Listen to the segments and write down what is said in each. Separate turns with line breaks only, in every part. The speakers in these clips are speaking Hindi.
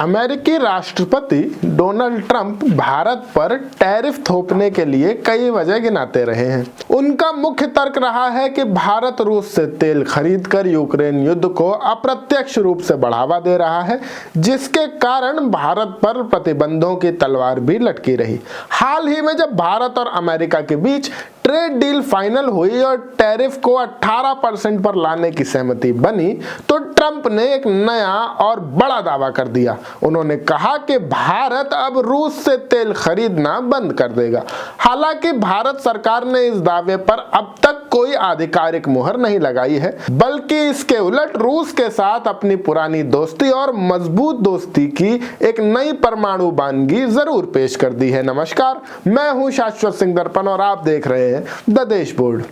अमेरिकी राष्ट्रपति डोनाल्ड ट्रंप भारत पर टैरिफ थोपने के लिए कई वजह गिनाते रहे हैं। उनका मुख्य तर्क रहा है कि भारत रूस से तेल खरीदकर यूक्रेन युद्ध को अप्रत्यक्ष रूप से बढ़ावा दे रहा है, जिसके कारण भारत पर प्रतिबंधों की तलवार भी लटकी रही। हाल ही में जब भारत और अमेरिका के बीच ट्रेड डील फाइनल हुई और टैरिफ को 18% पर लाने की सहमति बनी, तो ट्रंप ने एक नया और बड़ा दावा कर दिया। उन्होंने कहा कि भारत अब रूस से तेल खरीदना बंद कर देगा। हालांकि भारत सरकार ने इस दावे पर अब तक कोई आधिकारिक मुहर नहीं लगाई है, बल्कि इसके उलट रूस के साथ अपनी पुरानी दोस्ती और मजबूत दोस्ती की एक नई परमाणु बानगी जरूर पेश कर दी है। नमस्कार, मैं हूं शाश्वत सिंह दर्पण और आप देख रहे हैं द देश बोर्ड।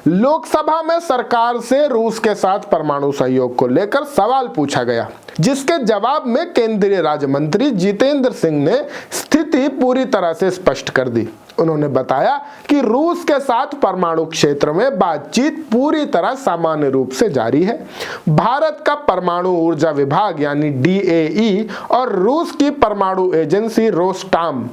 लोकसभा में सरकार से रूस के साथ परमाणु सहयोग को लेकर सवाल पूछा गया, जिसके जवाब में केंद्रीय राज्य मंत्री जितेंद्र सिंह ने स्थिति पूरी तरह से स्पष्ट कर दी। उन्होंने बताया कि रूस के साथ परमाणु क्षेत्र में बातचीत पूरी तरह सामान्य रूप से जारी है। भारत का परमाणु ऊर्जा विभाग यानी DAE और रूस की परमाणु एजेंसी रोस्टाम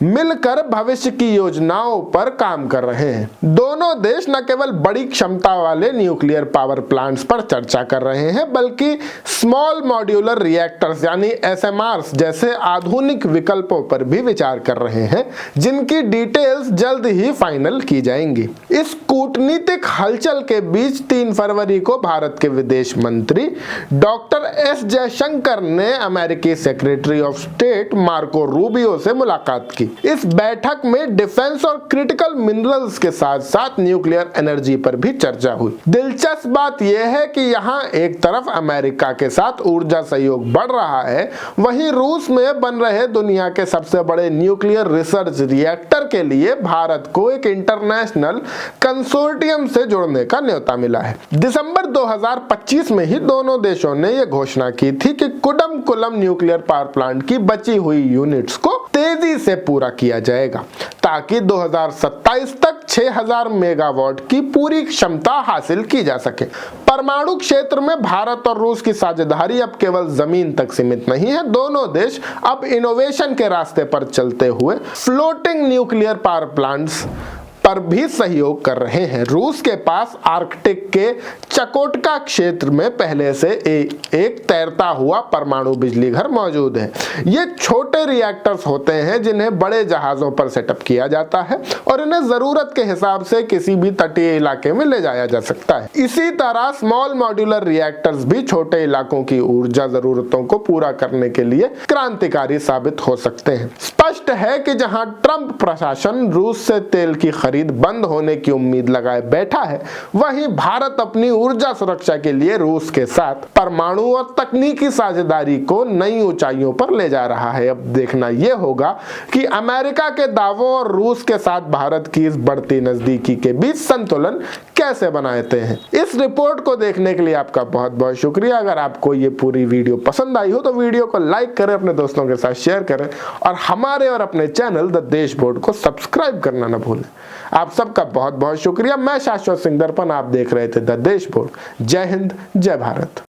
मिलकर भविष्य की योजनाओं पर काम कर रहे हैं। दोनों देश न केवल बड़ी क्षमता वाले न्यूक्लियर पावर प्लांट्स पर चर्चा कर रहे हैं, बल्कि स्मॉल मॉड्यूलर रिएक्टर्स यानी SMRs जैसे आधुनिक विकल्पों पर भी विचार कर रहे हैं, जिनकी डिटेल्स जल्द ही फाइनल की जाएंगी। इस कूटनीतिक हलचल के बीच 3 फरवरी को भारत के विदेश मंत्री डॉक्टर S जयशंकर ने अमेरिकी secretary of state Marco Rubio से मुलाकात की। इस बैठक में डिफेंस और क्रिटिकल मिनरल्स के साथ साथ न्यूक्लियर एनर्जी पर भी चर्चा हुई। दिलचस्प बात यह है कि यहाँ एक तरफ अमेरिका के साथ ऊर्जा सहयोग बढ़ रहा है, वहीं रूस में बन रहे दुनिया के सबसे बड़े न्यूक्लियर रिसर्च रिएक्टर के लिए भारत को एक इंटरनेशनल कंसोर्टियम से जुड़ने का न्योता मिला है। दिसंबर 2025 में ही दोनों देशों ने यह घोषणा की थी कि कुडमकुलम न्यूक्लियर पावर प्लांट की बची हुई यूनिट्स को तेजी से पूरा किया जाएगा, ताकि 2027 तक 6000 मेगावाट की पूरी क्षमता हासिल की जा सके। परमाणु क्षेत्र में भारत और रूस की साझेदारी अब केवल जमीन तक सीमित नहीं है। दोनों देश अब इनोवेशन के रास्ते पर चलते हुए फ्लोटिंग न्यूक्लियर पावर प्लांट्स पर भी सहयोग कर रहे हैं। रूस के पास आर्कटिक के चकोटका क्षेत्र में पहले से एक तैरता हुआ परमाणु बिजली घर मौजूद है। ये छोटे रिएक्टर्स होते हैं जिन्हें बड़े जहाजों पर सेटअप किया जाता है और इन्हें जरूरत के हिसाब से किसी भी तटीय इलाके में ले जाया जा सकता है। इसी तरह स्मॉल मॉड्यूलर रिएक्टर्स भी छोटे इलाकों की ऊर्जा जरूरतों को पूरा करने के लिए क्रांतिकारी साबित हो सकते हैं। स्पष्ट है कि जहां ट्रंप प्रशासन रूस से तेल की खरीद बंद होने की उम्मीद लगाए बैठा है, वहीं भारत अपनी ऊर्जा सुरक्षा के लिए रूस के साथ परमाणु और तकनीकी साझेदारी को नई ऊंचाइयों पर ले जा रहा है। अब देखना यह होगा कि अमेरिका के दावों और रूस के साथ भारत की इस बढ़ती नजदीकी के बीच संतुलन कैसे बनाते हैं। इस रिपोर्ट को देखने के लिए आपका बहुत बहुत शुक्रिया। अगर आपको ये पूरी वीडियो पसंद आई हो तो वीडियो को लाइक करें, अपने दोस्तों के साथ शेयर करें और हमारे और अपने चैनल द देश बोर्ड को सब्सक्राइब करना न भूलें। आप सबका बहुत बहुत शुक्रिया। मैं शाश्वत सिंह दर्पण, आप देख रहे थे द देश बोर्ड। जय हिंद, जय भारत।